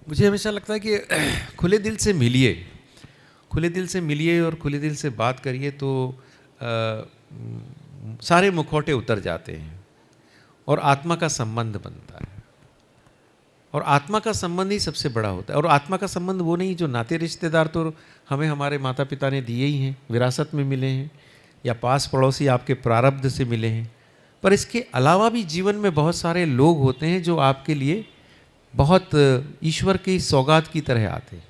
मुझे हमेशा लगता है कि खुले दिल से मिलिए, खुले दिल से मिलिए और खुले दिल से बात करिए तो सारे मुखौटे उतर जाते हैं और आत्मा का संबंध बनता है। और आत्मा का संबंध ही सबसे बड़ा होता है। और आत्मा का संबंध वो नहीं जो नाते रिश्तेदार तो हमें हमारे माता पिता ने दिए ही हैं, विरासत में मिले हैं, या पास पड़ोसी आपके प्रारब्ध से मिले हैं, पर इसके अलावा भी जीवन में बहुत सारे लोग होते हैं जो आपके लिए बहुत ईश्वर की सौगात की तरह आते हैं।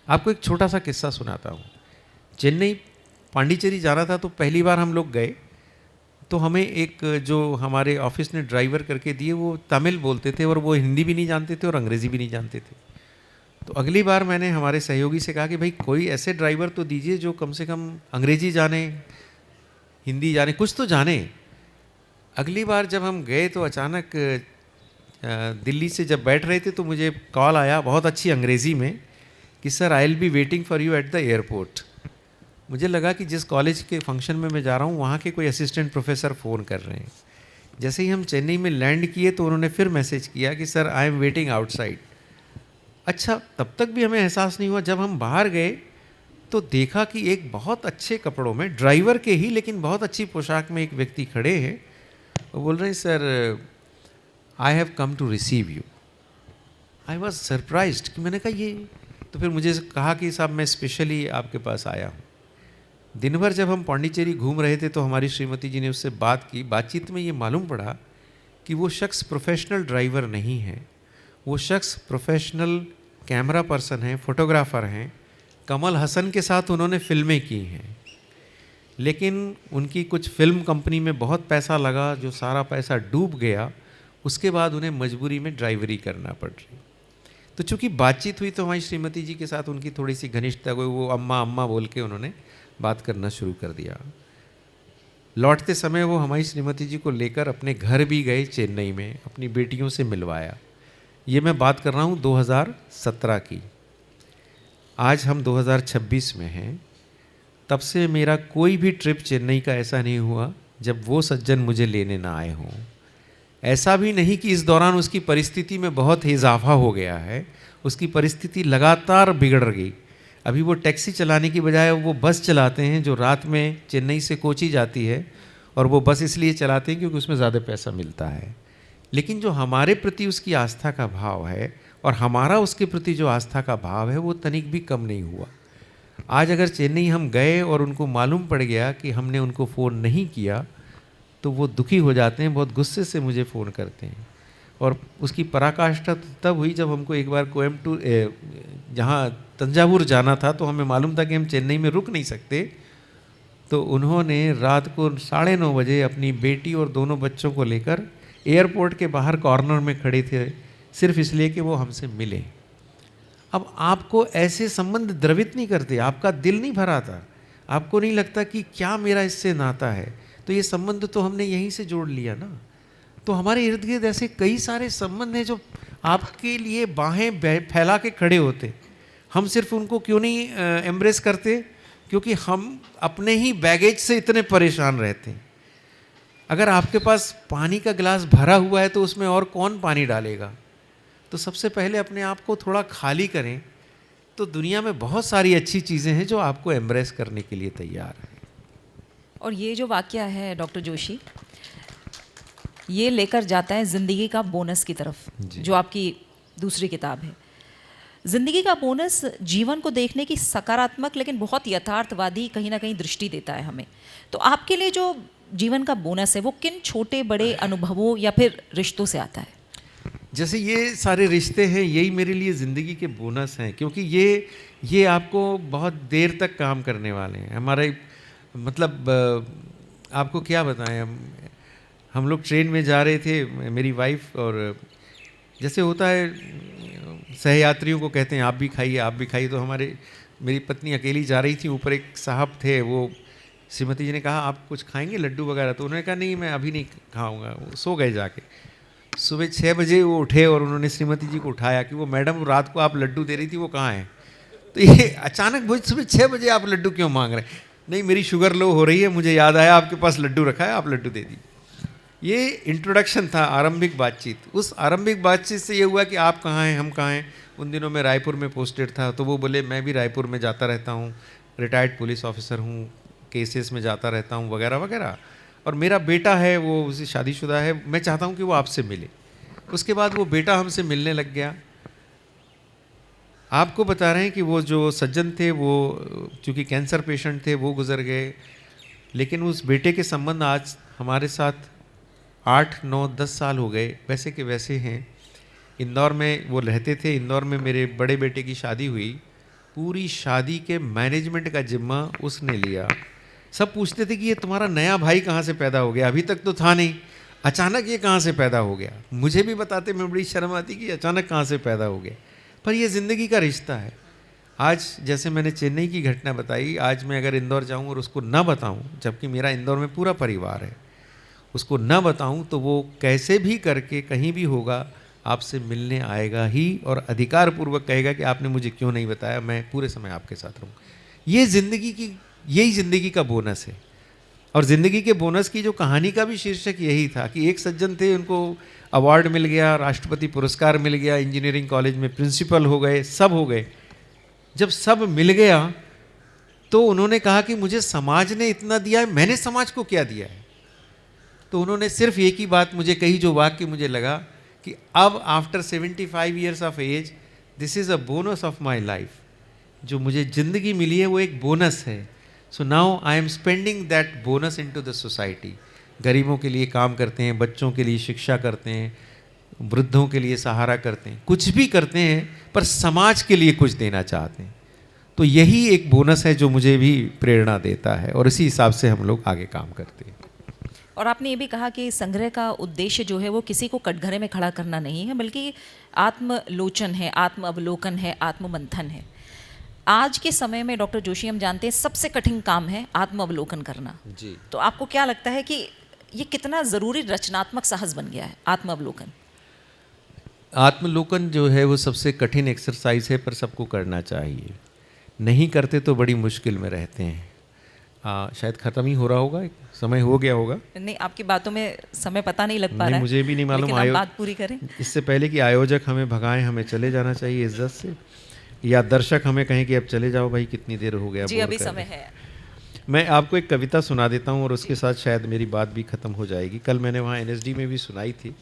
आपको एक छोटा सा किस्सा सुनाता हूँ। चेन्नई पांडिचेरी जाना था तो पहली बार हम लोग गए तो हमें एक जो हमारे ऑफिस ने ड्राइवर करके दिए वो तमिल बोलते थे और वो हिंदी भी नहीं जानते थे और अंग्रेज़ी भी नहीं जानते थे। तो अगली बार मैंने हमारे सहयोगी से कहा कि भाई कोई ऐसे ड्राइवर तो दीजिए जो कम से कम अंग्रेज़ी जाने, हिंदी जाने, कुछ तो जाने। अगली बार जब हम गए तो अचानक दिल्ली से जब बैठ रहे थे तो मुझे कॉल आया बहुत अच्छी अंग्रेज़ी में कि sir I will be waiting for you at the airport. मुझे लगा कि जिस कॉलेज के फंक्शन में मैं जा रहा हूँ वहाँ के कोई असिस्टेंट प्रोफेसर फ़ोन कर रहे हैं। जैसे ही हम चेन्नई में लैंड किए तो उन्होंने फिर मैसेज किया कि sir I am waiting outside. अच्छा, तब तक भी हमें एहसास नहीं हुआ। जब हम बाहर गए तो देखा कि एक बहुत अच्छे कपड़ों में, ड्राइवर के ही लेकिन बहुत अच्छी पोशाक में एक व्यक्ति खड़े हैं। वो बोल रहे हैं sir I have come to receive you. I was surprised कि मैंने कहा ये, तो फिर मुझे कहा कि साहब मैं स्पेशली आपके पास आया हूँ। दिन भर जब हम पांडिचेरी घूम रहे थे तो हमारी श्रीमती जी ने उससे बात की। बातचीत में ये मालूम पड़ा कि वो शख्स प्रोफेशनल ड्राइवर नहीं है, वो शख्स प्रोफेशनल कैमरा पर्सन हैं, फोटोग्राफ़र हैं। कमल हसन के साथ उन्होंने फिल्में की हैं, लेकिन उनकी कुछ फिल्म कंपनी में बहुत पैसा लगा, जो सारा पैसा डूब गया। उसके बाद उन्हें मजबूरी में ड्राइवरी करना पड़ रही। तो चूँकि बातचीत हुई तो हमारी श्रीमती जी के साथ उनकी थोड़ी सी घनिष्ठता हुई। वो अम्मा अम्मा बोल के उन्होंने बात करना शुरू कर दिया। लौटते समय वो हमारी श्रीमती जी को लेकर अपने घर भी गए चेन्नई में, अपनी बेटियों से मिलवाया। ये मैं बात कर रहा हूँ 2017 की। आज हम 2026 में हैं। तब से मेरा कोई भी ट्रिप चेन्नई का ऐसा नहीं हुआ जब वो सज्जन मुझे लेने ना आए हों। ऐसा भी नहीं कि इस दौरान उसकी परिस्थिति में बहुत इजाफा हो गया है, उसकी परिस्थिति लगातार बिगड़ गई। अभी वो टैक्सी चलाने की बजाय वो बस चलाते हैं जो रात में चेन्नई से कोची जाती है, और वो बस इसलिए चलाते हैं क्योंकि उसमें ज़्यादा पैसा मिलता है। लेकिन जो हमारे प्रति उसकी आस्था का भाव है और हमारा उसके प्रति जो आस्था का भाव है वो तनिक भी कम नहीं हुआ। आज अगर चेन्नई हम गए और उनको मालूम पड़ गया कि हमने उनको फ़ोन नहीं किया तो वो दुखी हो जाते हैं, बहुत गुस्से से मुझे फ़ोन करते हैं। और उसकी पराकाष्ठा तब हुई जब हमको एक बार कोयम्बटूर, जहाँ तंजावुर जाना था, तो हमें मालूम था कि हम चेन्नई में रुक नहीं सकते। तो उन्होंने रात को 9:30 बजे अपनी बेटी और दोनों बच्चों को लेकर एयरपोर्ट के बाहर कॉर्नर में खड़े थे, सिर्फ इसलिए कि वो हमसे मिले। अब आपको ऐसे संबंध द्रवित नहीं करते, आपका दिल नहीं भराता, आपको नहीं लगता कि क्या मेरा इससे नाता है, तो ये संबंध तो हमने यहीं से जोड़ लिया ना। तो हमारे इर्द गिर्द ऐसे कई सारे संबंध हैं जो आपके लिए बाहें फैला के खड़े होते। हम सिर्फ उनको क्यों नहीं एम्ब्रेस करते? क्योंकि हम अपने ही बैगेज से इतने परेशान रहते हैं। अगर आपके पास पानी का गिलास भरा हुआ है तो उसमें और कौन पानी डालेगा? तो सबसे पहले अपने आप को थोड़ा खाली करें, तो दुनिया में बहुत सारी अच्छी चीज़ें हैं जो आपको एम्ब्रेस करने के लिए तैयार हैं। और ये जो वाकया है डॉक्टर जोशी, ये लेकर जाता है ज़िंदगी का बोनस की तरफ, जो आपकी दूसरी किताब है। ज़िंदगी का बोनस जीवन को देखने की सकारात्मक लेकिन बहुत यथार्थवादी कहीं ना कहीं दृष्टि देता है हमें। तो आपके लिए जो जीवन का बोनस है वो किन छोटे बड़े अनुभवों या फिर रिश्तों से आता है? जैसे ये सारे रिश्ते हैं, यही मेरे लिए ज़िंदगी के बोनस हैं, क्योंकि ये आपको बहुत देर तक काम करने वाले हैं। हमारे मतलब आपको क्या बताएं, हम लोग ट्रेन में जा रहे थे, मेरी वाइफ, और जैसे होता है सहयात्रियों को कहते हैं आप भी खाइए, आप भी खाइए, तो मेरी पत्नी अकेली जा रही थी, ऊपर एक साहब थे, वो श्रीमती जी ने कहा आप कुछ खाएंगे लड्डू वगैरह, तो उन्होंने कहा नहीं मैं अभी नहीं खाऊंगा, वो सो गए जाके। सुबह 6 बजे वो उठे और उन्होंने श्रीमती जी को उठाया कि वो मैडम रात को आप लड्डू दे रही थी वो कहाँ हैं। तो ये अचानक बहुत सुबह 6 बजे आप लड्डू क्यों मांग रहे हैं? नहीं मेरी शुगर लो हो रही है, मुझे याद आया आपके पास लड्डू रखा है, आप लड्डू दे दीजिए। ये इंट्रोडक्शन था, आरंभिक बातचीत। उस आरंभिक बातचीत से ये हुआ कि आप कहाँ हैं, हम कहाँ हैं। उन दिनों मैं रायपुर में पोस्टेड था, तो वो बोले मैं भी रायपुर में जाता रहता हूँ, रिटायर्ड पुलिस ऑफिसर हूँ, केसेस में जाता रहता हूँ वगैरह वगैरह, और मेरा बेटा है वो उसे शादीशुदा है, मैं चाहता हूँ कि वो आपसे मिले। उसके बाद वो बेटा हमसे मिलने लग गया। आपको बता रहे हैं कि वो जो सज्जन थे वो चूँकि कैंसर पेशेंट थे, वो गुजर गए, लेकिन उस बेटे के संबंध आज हमारे साथ 8, 9, 10 साल हो गए, वैसे के वैसे हैं। इंदौर में वो रहते थे, इंदौर में मेरे बड़े बेटे की शादी हुई, पूरी शादी के मैनेजमेंट का जिम्मा उसने लिया। सब पूछते थे कि ये तुम्हारा नया भाई कहाँ से पैदा हो गया, अभी तक तो था नहीं, अचानक ये कहाँ से पैदा हो गया। मुझे भी बताते, मैं बड़ी शर्म आती कि अचानक कहाँ से पैदा हो गया, पर ये ज़िंदगी का रिश्ता है। आज जैसे मैंने चेन्नई की घटना बताई, आज मैं अगर इंदौर जाऊँ और उसको न बताऊँ, जबकि मेरा इंदौर में पूरा परिवार है, उसको न बताऊं तो वो कैसे भी करके कहीं भी होगा आपसे मिलने आएगा ही, और अधिकार पूर्वक कहेगा कि आपने मुझे क्यों नहीं बताया, मैं पूरे समय आपके साथ रहूँ। ये यही ज़िंदगी का बोनस है। और ज़िंदगी के बोनस की जो कहानी का भी शीर्षक यही था कि एक सज्जन थे, उनको अवार्ड मिल गया, राष्ट्रपति पुरस्कार मिल गया, इंजीनियरिंग कॉलेज में प्रिंसिपल हो गए, सब हो गए। जब सब मिल गया तो उन्होंने कहा कि मुझे समाज ने इतना दिया है, मैंने समाज को क्या दिया है। तो उन्होंने सिर्फ एक ही बात मुझे कही, जो वाक्य मुझे लगा कि अब after 75 years of age, this is a bonus of my life. जो मुझे ज़िंदगी मिली है वो एक बोनस है। So now I am spending that bonus into the society. गरीबों के लिए काम करते हैं, बच्चों के लिए शिक्षा करते हैं, वृद्धों के लिए सहारा करते हैं, कुछ भी करते हैं, पर समाज के लिए कुछ देना चाहते हैं। तो यही एक बोनस है जो मुझे भी प्रेरणा देता है, और इसी हिसाब से हम लोग आगे काम करते हैं। और आपने ये भी कहा कि संग्रह का उद्देश्य जो है वो किसी को कटघरे में खड़ा करना नहीं है, बल्कि आत्मलोचन है, आत्म अवलोकन है, आत्ममंथन है। आज के समय में डॉक्टर जोशी हम जानते हैं सबसे कठिन काम है आत्म अवलोकन करना जी। तो आपको क्या लगता है कि ये कितना ज़रूरी रचनात्मक साहस बन गया है आत्म अवलोकन? आत्मलोकन जो है वो सबसे कठिन एक्सरसाइज है, पर सबको करना चाहिए। नहीं करते तो बड़ी मुश्किल में रहते हैं। शायद ख़त्म ही हो रहा होगा, समय हो गया होगा। नहीं, आपकी बातों में समय पता नहीं लग पा रहा है। मुझे भी नहीं मालूम। लेकिन आप बात पूरी करें। इससे पहले कि आयोजक हमें भगाएं, हमें चले जाना चाहिए इज्जत से, या दर्शक हमें कहें कि अब चले जाओ भाई, कितनी देर हो गया। जी, अभी समय है। मैं आपको एक कविता सुना देता हूँ और उसके साथ शायद मेरी बात भी ख़त्म हो जाएगी। कल मैंने वहाँ NSD में भी सुनाई थी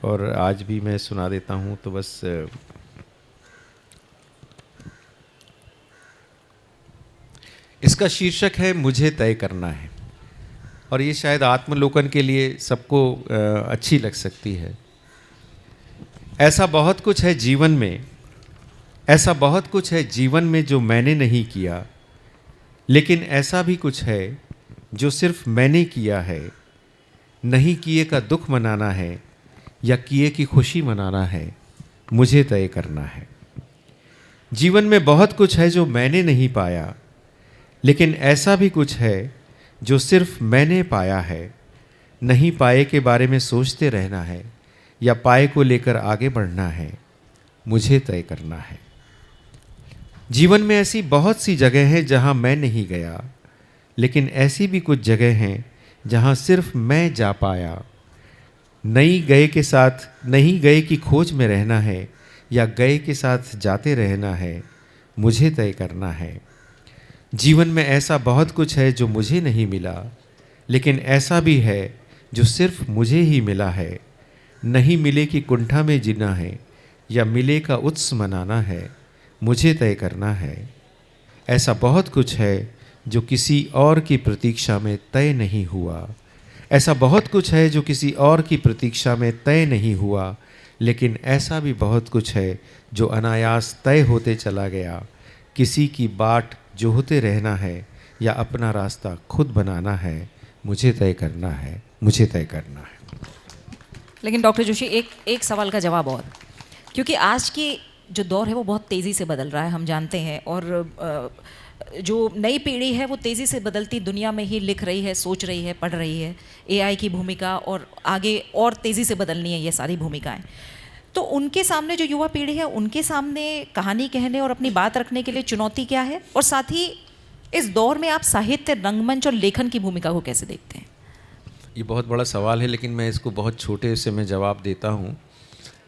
और आज भी मैं सुना देता हूँ। तो बस इसका शीर्षक है मुझे तय करना है, और ये शायद आत्मलोकन के लिए सबको अच्छी लग सकती है। ऐसा बहुत कुछ है जीवन में, ऐसा बहुत कुछ है जीवन में जो मैंने नहीं किया, लेकिन ऐसा भी कुछ है जो सिर्फ मैंने किया है। नहीं किए का दुख मनाना है या किए की खुशी मनाना है, मुझे तय करना है। जीवन में बहुत कुछ है जो मैंने नहीं पाया, लेकिन ऐसा भी कुछ है जो सिर्फ मैंने पाया है। नहीं पाए के बारे में सोचते रहना है या पाए को लेकर आगे बढ़ना है, मुझे तय करना है। जीवन में ऐसी बहुत सी जगह हैं जहां मैं नहीं गया, लेकिन ऐसी भी कुछ जगह हैं जहां सिर्फ मैं जा पाया। नहीं गए की खोज में रहना है या गए के साथ जाते रहना है, मुझे तय करना है। जीवन में ऐसा बहुत कुछ है जो मुझे नहीं मिला, लेकिन ऐसा भी है जो सिर्फ मुझे ही मिला है। नहीं मिले की कुंठा में जीना है या मिले का उत्सव मनाना है, मुझे तय करना है। ऐसा बहुत कुछ है जो किसी और की प्रतीक्षा में तय नहीं हुआ। ऐसा बहुत कुछ है जो किसी और की प्रतीक्षा में तय नहीं हुआ, लेकिन ऐसा भी बहुत कुछ है जो अनायास तय होते चला गया। किसी की बाट जोहते रहना है या अपना रास्ता खुद बनाना है, मुझे तय करना है, मुझे तय करना है। लेकिन डॉक्टर जोशी, एक सवाल का जवाब और, क्योंकि आज की जो दौर है वो बहुत तेज़ी से बदल रहा है, हम जानते हैं, और जो नई पीढ़ी है वो तेज़ी से बदलती दुनिया में ही लिख रही है, सोच रही है, पढ़ रही है। एआई की भूमिका और आगे और तेज़ी से बदलनी है ये सारी भूमिकाएं। तो उनके सामने, जो युवा पीढ़ी है, उनके सामने कहानी कहने और अपनी बात रखने के लिए चुनौती क्या है? और साथ ही इस दौर में आप साहित्य, रंगमंच और लेखन की भूमिका को कैसे देखते हैं? ये बहुत बड़ा सवाल है, लेकिन मैं इसको बहुत छोटे से मैं जवाब देता हूँ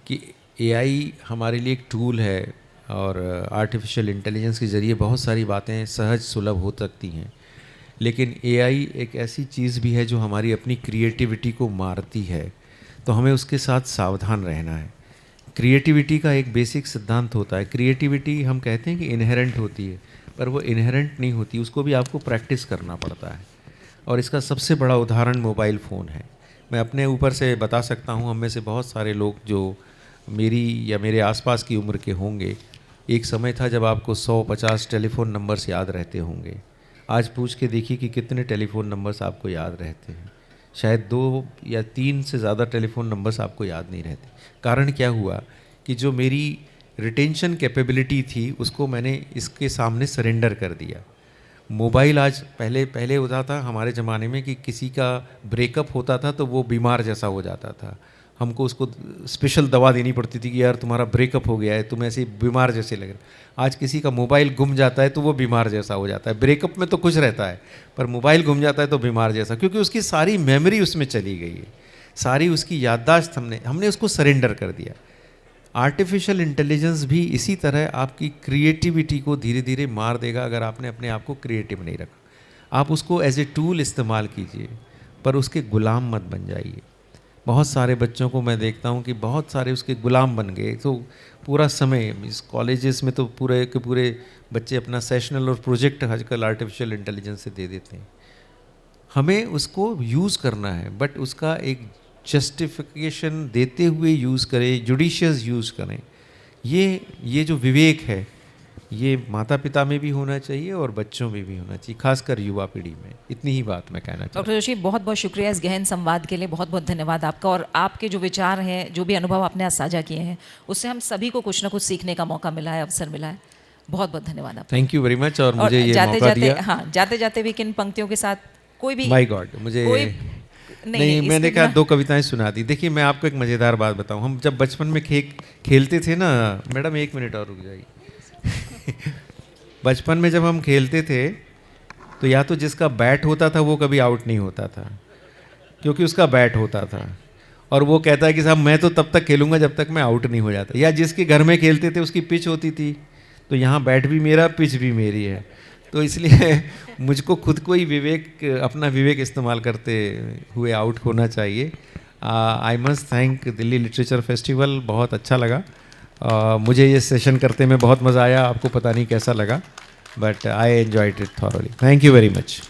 कि एआई हमारे लिए एक टूल है और आर्टिफिशियल इंटेलिजेंस के ज़रिए बहुत सारी बातें सहज सुलभ हो सकती हैं, लेकिन एआई एक ऐसी चीज़ भी है जो हमारी अपनी क्रिएटिविटी को मारती है। तो हमें उसके साथ सावधान रहना है। क्रिएटिविटी का एक बेसिक सिद्धांत होता है, क्रिएटिविटी हम कहते हैं कि इनहेरेंट होती है, पर वो इनहेरेंट नहीं होती, उसको भी आपको प्रैक्टिस करना पड़ता है। और इसका सबसे बड़ा उदाहरण मोबाइल फ़ोन है। मैं अपने ऊपर से बता सकता हूँ, हम में से बहुत सारे लोग जो मेरी या मेरे आसपास की उम्र के होंगे, एक समय था जब आपको 100-50 टेलीफ़ोन नंबर्स याद रहते होंगे। आज पूछ के देखिए कि कितने टेलीफ़ोन नंबर्स आपको याद रहते हैं। शायद 2 या 3 से ज़्यादा टेलीफ़ोन नंबर्स आपको याद नहीं रहते। कारण क्या हुआ कि जो मेरी रिटेंशन कैपेबिलिटी थी उसको मैंने इसके सामने सरेंडर कर दिया। मोबाइल आज पहले होता था हमारे ज़माने में कि किसी का ब्रेकअप होता था तो वो बीमार जैसा हो जाता था, हमको उसको स्पेशल दवा देनी पड़ती थी कि यार तुम्हारा ब्रेकअप हो गया है, तुम ऐसे बीमार जैसे लग रहे। आज किसी का मोबाइल गुम जाता है तो वो बीमार जैसा हो जाता है। ब्रेकअप में तो खुश रहता है, पर मोबाइल गुम जाता है तो बीमार जैसा, क्योंकि उसकी सारी मेमोरी उसमें चली गई है, सारी उसकी याददाश्त हमने उसको सरेंडर कर दिया। आर्टिफिशियल इंटेलिजेंस भी इसी तरह आपकी क्रिएटिविटी को धीरे धीरे मार देगा अगर आपने अपने आप को क्रिएटिव नहीं रखा। आप उसको एज ए टूल इस्तेमाल कीजिए, पर उसके गुलाम मत बन जाइए। बहुत सारे बच्चों को मैं देखता हूँ कि बहुत सारे उसके गुलाम बन गए, तो पूरा समय इस कॉलेजेस में तो पूरे के पूरे बच्चे अपना सेशनल और प्रोजेक्ट आजकल आर्टिफिशियल इंटेलिजेंस से दे देते हैं। हमें उसको यूज़ करना है, बट उसका एक जस्टिफिकेशन देते हुए यूज़ करें, जुडिशियस यूज़ करें। ये जो विवेक है ये माता पिता में भी होना चाहिए और बच्चों में भी होना चाहिए, खासकर युवा पीढ़ी में। इतनी ही बात मैं कहना चाहता हूँ। डॉक्टर जोशी, बहुत बहुत शुक्रिया इस गहन संवाद के लिए, बहुत बहुत धन्यवाद आपका। और आपके जो विचार हैं, जो भी अनुभव आपने आज साझा किए हैं, उससे हम सभी को कुछ ना कुछ सीखने का मौका मिला है, अवसर मिला है। बहुत बहुत धन्यवाद आपका। Thank you very much. और मुझे ये मौका दिया। हाँ, जाते जाते भी किन पंक्तियों के साथ कोई भी, माय गॉड, मुझे नहीं मैंने कहा 2 कविताएं सुना दी। देखिए मैं आपको एक मज़ेदार बात बताऊं, हम जब बचपन में खेलते थे ना, मैडम 1 मिनट और रुक जाइए। बचपन में जब हम खेलते थे तो या तो जिसका बैट होता था वो कभी आउट नहीं होता था, क्योंकि उसका बैट होता था, और वो कहता है कि साहब मैं तो तब तक खेलूंगा जब तक मैं आउट नहीं हो जाता। या जिसके घर में खेलते थे उसकी पिच होती थी, तो यहाँ बैट भी मेरा, पिच भी मेरी है। तो इसलिए मुझको खुद को ही अपना विवेक इस्तेमाल करते हुए आउट होना चाहिए। I must thank Delhi literature festival, बहुत अच्छा लगा। मुझे ये सेशन करते में बहुत मज़ा आया, आपको पता नहीं कैसा लगा, but I enjoyed it thoroughly. Thank you very much.